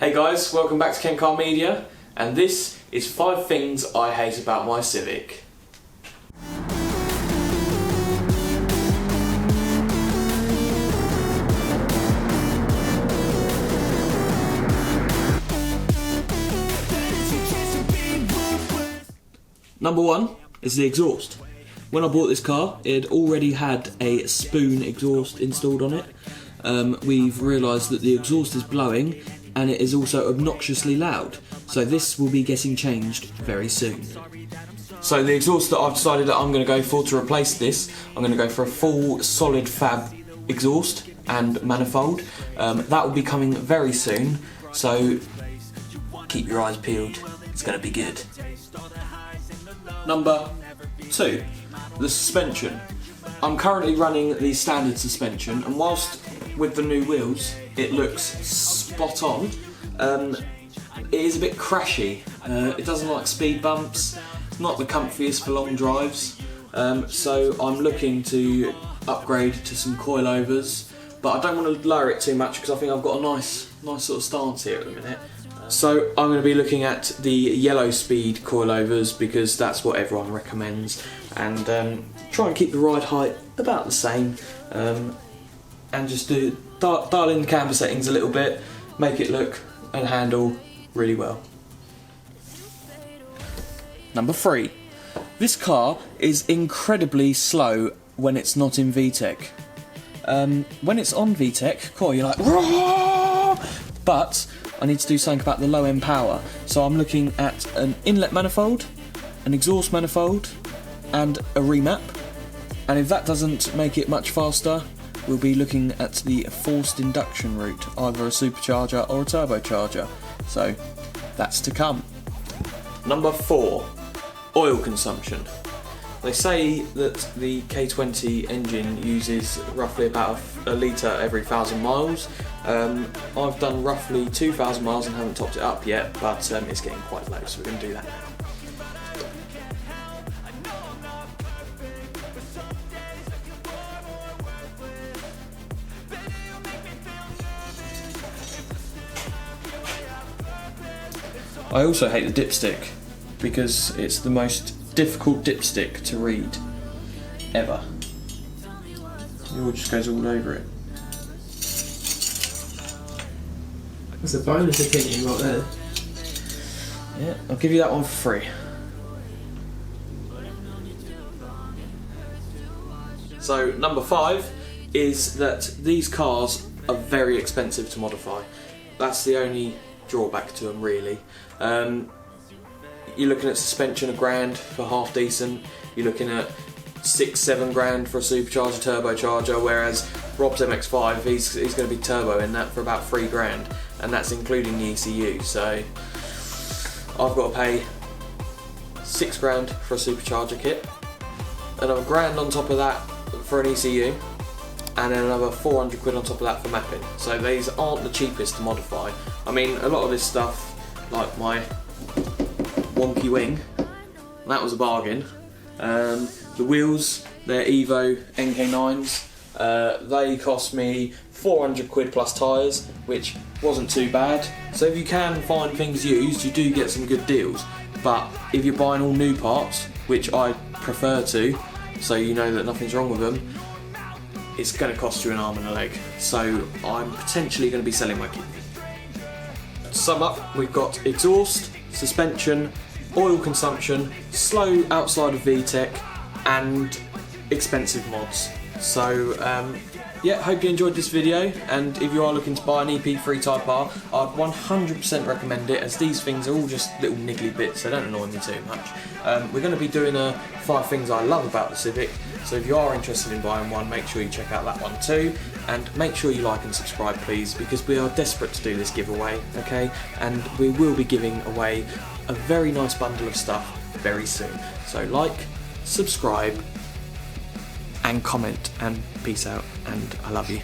Hey guys, welcome back to kentcarmedia, and this is 5 things I hate about my Civic. Number 1 is the exhaust. When I bought this car, it had already had a spoon exhaust installed on it. We've realised that the exhaust is blowing and it is also obnoxiously loud, so this will be getting changed very soon. So the exhaust that I've decided that I'm going to go for to replace this, I'm going to go for a full solid fab exhaust and manifold. That will be coming very soon, so keep your eyes peeled, it's going to be good. Number 2, the suspension. I'm currently running the standard suspension, and whilst with the new wheels it looks spot on, it is a bit crashy. It doesn't like speed bumps, it's not the comfiest for long drives, so I'm looking to upgrade to some coilovers, but I don't want to lower it too much because I think I've got a nice sort of stance here at the minute. So I'm going to be looking at the yellow speed coilovers because that's what everyone recommends, and try and keep the ride height about the same, and just dial in the camber settings a little bit, make it look and handle really well. Number 3, this car is incredibly slow when it's not in VTEC. When it's on VTEC, cool, you're like, "Roar!" But I need to do something about the low end power, so I'm looking at an inlet manifold, an exhaust manifold, and a remap. And if that doesn't make it much faster, we'll be looking at the forced induction route, either a supercharger or a turbocharger. So that's to come. Number 4, oil consumption. They say that the K20 engine uses roughly about a litre every 1,000 miles. I've done roughly 2,000 miles and haven't topped it up yet, but it's getting quite low, so we're going to do that now. I also hate the dipstick because it's the most difficult dipstick to read ever. It all just goes all over it. That's a bonus opinion right there. Yeah, I'll give you that one for free. So number 5 is that these cars are very expensive to modify. That's the only drawback to them, really. You're looking at suspension $1,000 for half decent. You're looking at 6-7 grand for a supercharger turbocharger, whereas Rob's MX-5, he's going to be turbo in that for about 3 grand, and that's including the ECU. So I've got to pay 6 grand for a supercharger kit, another grand on top of that for an ECU, and then another 400 quid on top of that for mapping. So these aren't the cheapest to modify. I mean, a lot of this stuff, like my wonky wing, that was a bargain. The wheels, they're Evo NK9s. They cost me 400 quid plus tyres, which wasn't too bad. So if you can find things used, you do get some good deals. But if you're buying all new parts, which I prefer to, so you know that nothing's wrong with them, it's going to cost you an arm and a leg. So I'm potentially going to be selling my kidney. To sum up, we've got exhaust, suspension, oil consumption, slow outside of VTEC, and expensive mods. So yeah, hope you enjoyed this video, and if you are looking to buy an EP3 Type R, I'd 100% recommend it, as these things are all just little niggly bits, they don't annoy me too much. We're going to be doing a 5 things I love about the Civic, so if you are interested in buying one, make sure you check out that one too, and make sure you like and subscribe please, because we are desperate to do this giveaway, okay? And we will be giving away a very nice bundle of stuff very soon. So like, subscribe, and comment, and peace out, and I love you.